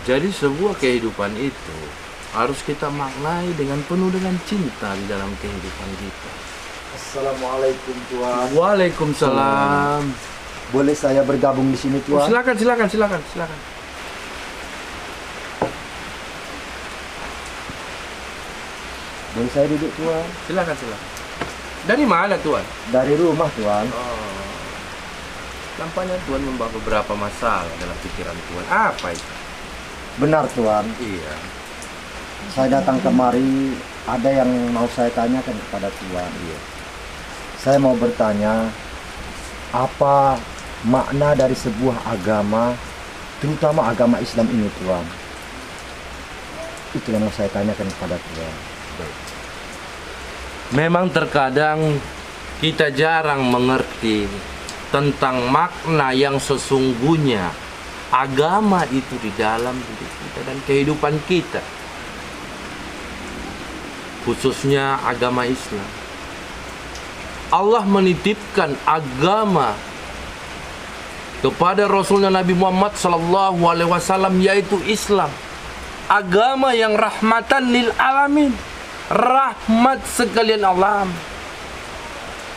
Jadi sebuah kehidupan itu harus kita maknai dengan penuh dengan cinta di dalam kehidupan kita. Assalamualaikum Tuan. Waalaikumsalam. Boleh saya bergabung di sini Tuan? Silakan. Boleh saya duduk Tuan? Silakan. Dari mana Tuan? Dari rumah Tuan. Oh, nampaknya Tuan membawa beberapa masalah dalam pikiran Tuan. Apa itu? Benar Tuan. Iya. Saya datang kemari, ada yang mau saya tanyakan kepada Tuan. Iya. Saya mau bertanya, apa makna dari sebuah agama, terutama agama Islam ini Tuan? Itu yang mau saya tanyakan kepada Tuan. Memang terkadang kita jarang mengerti tentang makna yang sesungguhnya agama itu di dalam hidup kita dan kehidupan kita, khususnya agama Islam. Allah menitipkan agama kepada Rasulnya Nabi Muhammad SAW, yaitu Islam, agama yang rahmatan lil alamin, rahmat sekalian alam.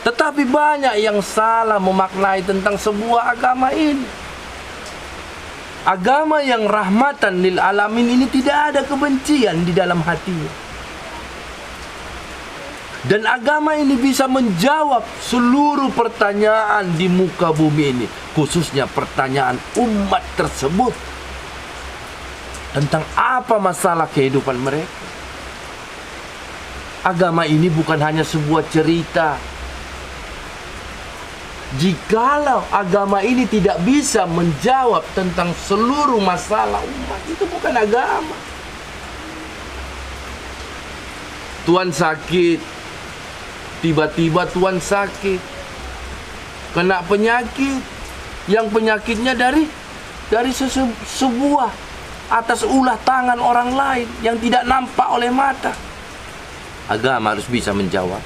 Tetapi banyak yang salah memaknai tentang sebuah agama ini. Agama yang rahmatan lil alamin ini tidak ada kebencian di dalam hatinya. Dan agama ini bisa menjawab seluruh pertanyaan di muka bumi ini, khususnya pertanyaan umat tersebut tentang apa masalah kehidupan mereka. Agama ini bukan hanya sebuah cerita. Jikalau agama ini tidak bisa menjawab tentang seluruh masalah umat, itu bukan agama. Tuan sakit, tiba-tiba Tuan sakit, kena penyakit, yang penyakitnya dari sebuah atas ulah tangan orang lain yang tidak nampak oleh mata. Agama harus bisa menjawab.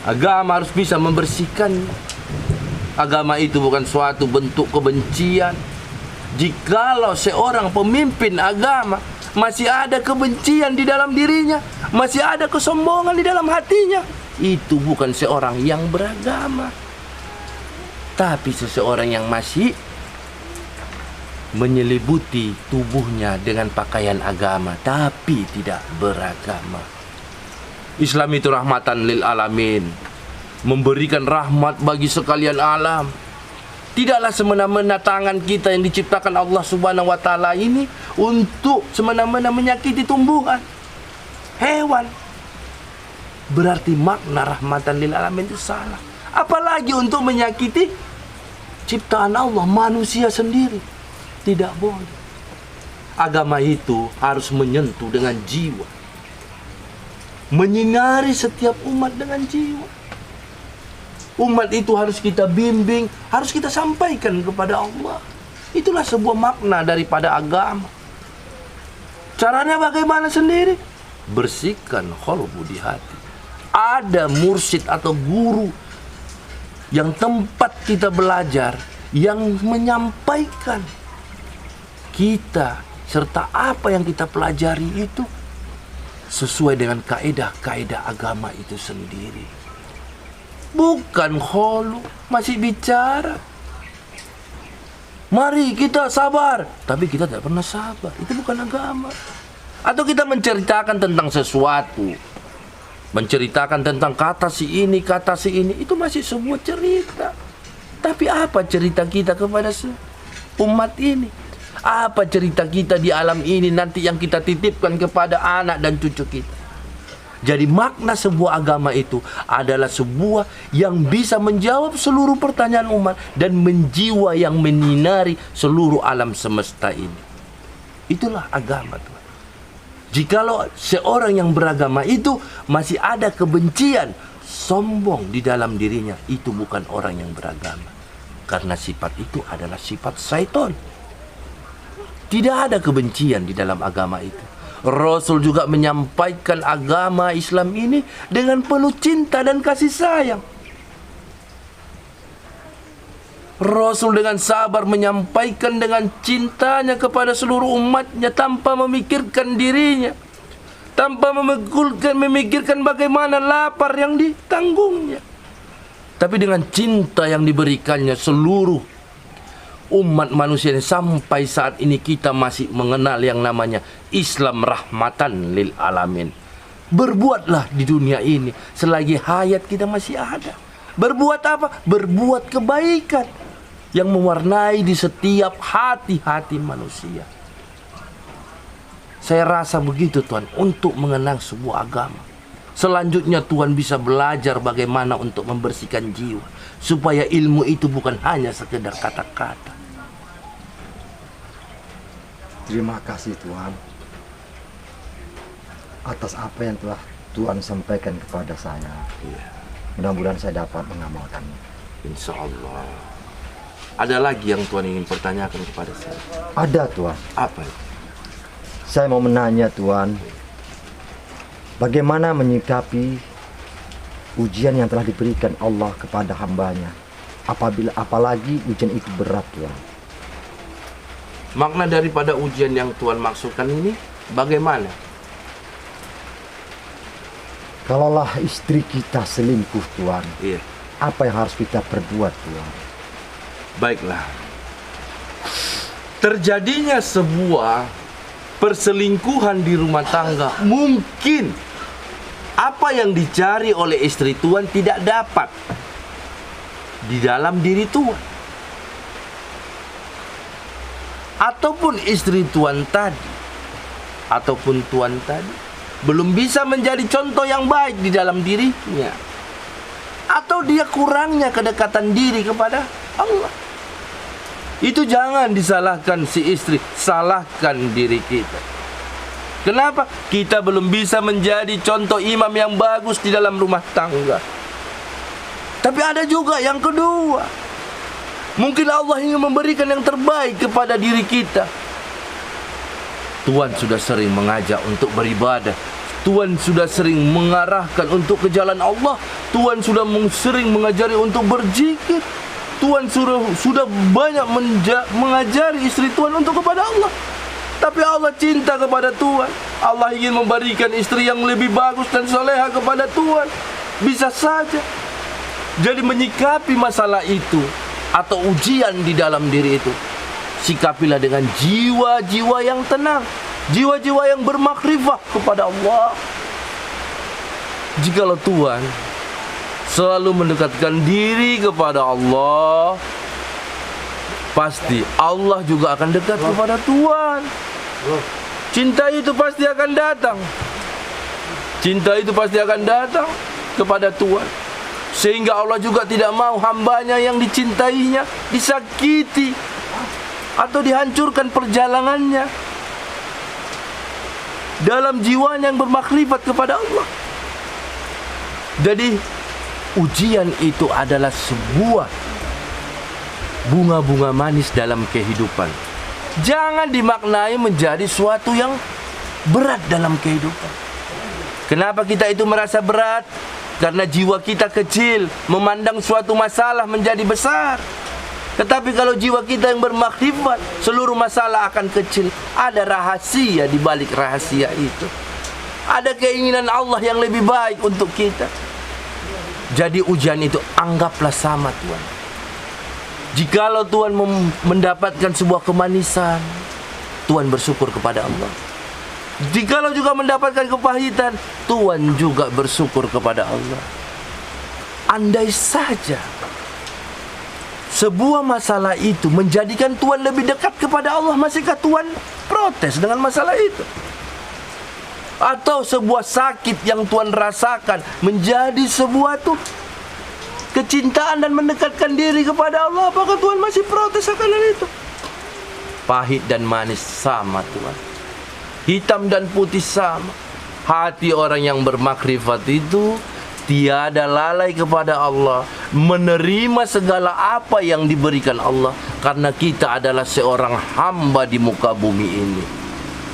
Agama harus bisa membersihkannya. Agama itu bukan suatu bentuk kebencian. Jikalau seorang pemimpin agama masih ada kebencian di dalam dirinya, masih ada kesombongan di dalam hatinya, itu bukan seorang yang beragama, tapi seseorang yang masih menyelibuti tubuhnya dengan pakaian agama tapi tidak beragama. Islam itu rahmatan lil alamin, memberikan rahmat bagi sekalian alam. Tidaklah semena-mena tangan kita yang diciptakan Allah Subhanahu wa taala ini untuk semena-mena menyakiti tumbuhan, hewan. Berarti makna rahmatan lil alamin itu salah. Apalagi untuk menyakiti ciptaan Allah, manusia sendiri. Tidak boleh. Agama itu harus menyentuh dengan jiwa, menyinari setiap umat dengan jiwa. Umat itu harus kita bimbing, harus kita sampaikan kepada Allah. Itulah sebuah makna daripada agama. Caranya bagaimana sendiri? Bersihkan qalbu di hati. Ada mursyid atau guru yang tempat kita belajar, yang menyampaikan kita serta apa yang kita pelajari itu sesuai dengan kaedah-kaedah agama itu sendiri. Bukan kholu, masih bicara. Mari kita sabar, tapi kita tidak pernah sabar. Itu bukan agama. Atau kita menceritakan tentang sesuatu, menceritakan tentang kata si ini, itu masih sebuah cerita. Tapi apa cerita kita kepada umat ini? Apa cerita kita di alam ini nanti yang kita titipkan kepada anak dan cucu kita? Jadi makna sebuah agama itu adalah sebuah yang bisa menjawab seluruh pertanyaan umat dan menjiwa yang menyinari seluruh alam semesta ini. Itulah agama, Tuhan. Jikalau seorang yang beragama itu masih ada kebencian, sombong di dalam dirinya, itu bukan orang yang beragama. Karena sifat itu adalah sifat syaitan. Tidak ada kebencian di dalam agama itu. Rasul juga menyampaikan agama Islam ini dengan penuh cinta dan kasih sayang. Rasul dengan sabar menyampaikan dengan cintanya kepada seluruh umatnya tanpa memikirkan dirinya, tanpa memikirkan bagaimana lapar yang ditanggungnya. Tapi dengan cinta yang diberikannya seluruh umat manusia ini, sampai saat ini kita masih mengenal yang namanya Islam rahmatan lil alamin. Berbuatlah di dunia ini selagi hayat kita masih ada. Berbuat apa? Berbuat kebaikan yang mewarnai di setiap hati-hati manusia. Saya rasa begitu Tuhan untuk mengenang sebuah agama. Selanjutnya Tuhan bisa belajar bagaimana untuk membersihkan jiwa, supaya ilmu itu bukan hanya sekedar kata-kata. Terima kasih Tuhan atas apa yang telah Tuhan sampaikan kepada saya. Mudah-mudahan saya dapat mengamalkannya. Insya Allah. Ada lagi yang Tuhan ingin pertanyakan kepada saya? Ada Tuhan. Apa itu? Saya mau menanya Tuhan, bagaimana menyikapi ujian yang telah diberikan Allah kepada hambanya, apalagi ujian itu berat Tuhan. Makna daripada ujian yang Tuhan maksudkan ini bagaimana? Kalaulah istri kita selingkuh Tuhan, Iya. apa yang harus kita perbuat Tuhan? Baiklah. Terjadinya sebuah perselingkuhan di rumah tangga, mungkin apa yang dicari oleh istri Tuhan tidak dapat di dalam diri Tuhan. Ataupun istri Tuhan tadi, ataupun Tuhan tadi belum bisa menjadi contoh yang baik di dalam dirinya, atau dia kurangnya kedekatan diri kepada Allah. Itu jangan disalahkan si istri, salahkan diri kita. Kenapa? Kita belum bisa menjadi contoh imam yang bagus di dalam rumah tangga. Tapi ada juga yang kedua, mungkin Allah ingin memberikan yang terbaik kepada diri kita. Tuhan sudah sering mengajak untuk beribadah, Tuhan sudah sering mengarahkan untuk ke jalan Allah, Tuhan sudah sering mengajari untuk berzikir, Tuhan sudah banyak mengajari istri Tuhan untuk kepada Allah. Tapi Allah cinta kepada Tuhan, Allah ingin memberikan istri yang lebih bagus dan soleha kepada Tuhan. Bisa saja. Jadi menyikapi masalah itu atau ujian di dalam diri itu, sikapilah dengan jiwa-jiwa yang tenang, jiwa-jiwa yang bermakrifah kepada Allah. Jikalau Tuhan selalu mendekatkan diri kepada Allah, pasti Allah juga akan dekat kepada Tuhan. Cinta itu pasti akan datang. Cinta itu pasti akan datang kepada Tuhan. Sehingga Allah juga tidak mau hambanya yang dicintainya disakiti atau dihancurkan perjalanannya dalam jiwanya yang bermakrifat kepada Allah. Jadi ujian itu adalah sebuah bunga-bunga manis dalam kehidupan. Jangan dimaknai menjadi suatu yang berat dalam kehidupan. Kenapa kita itu merasa berat? Karena jiwa kita kecil, memandang suatu masalah menjadi besar. Tetapi kalau jiwa kita yang bermakrifat, seluruh masalah akan kecil. Ada rahasia di balik rahasia itu. Ada keinginan Allah yang lebih baik untuk kita. Jadi ujian itu anggaplah sama Tuhan. Jikalau Tuhan mendapatkan sebuah kemanisan, Tuhan bersyukur kepada Allah. Jikalau juga mendapatkan kepahitan, Tuhan juga bersyukur kepada Allah. Andai saja sebuah masalah itu menjadikan Tuhan lebih dekat kepada Allah, masihkah Tuhan protes dengan masalah itu? Atau sebuah sakit yang Tuhan rasakan menjadi sebuah kecintaan dan mendekatkan diri kepada Allah, apakah Tuhan masih protes akan hal itu? Pahit dan manis sama Tuhan, hitam dan putih sama. Hati orang yang bermakrifat itu tiada lalai kepada Allah, menerima segala apa yang diberikan Allah, karena kita adalah seorang hamba di muka bumi ini.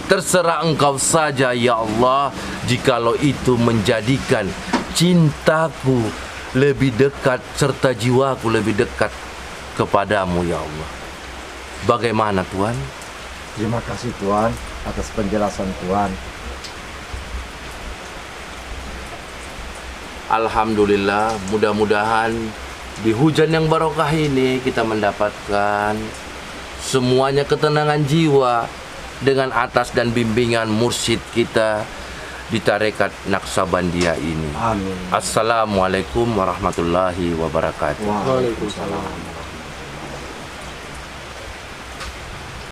Terserah engkau saja ya Allah, jikalau itu menjadikan cintaku lebih dekat serta jiwaku lebih dekat kepadamu ya Allah. Bagaimana Tuhan? Terima kasih Tuhan atas penjelasan Tuhan. Alhamdulillah, mudah-mudahan di hujan yang barokah ini kita mendapatkan semuanya ketenangan jiwa dengan atas dan bimbingan mursyid kita di tarekat Naksabandia ini. Amin. Assalamualaikum warahmatullahi wabarakatuh. Waalaikumsalam.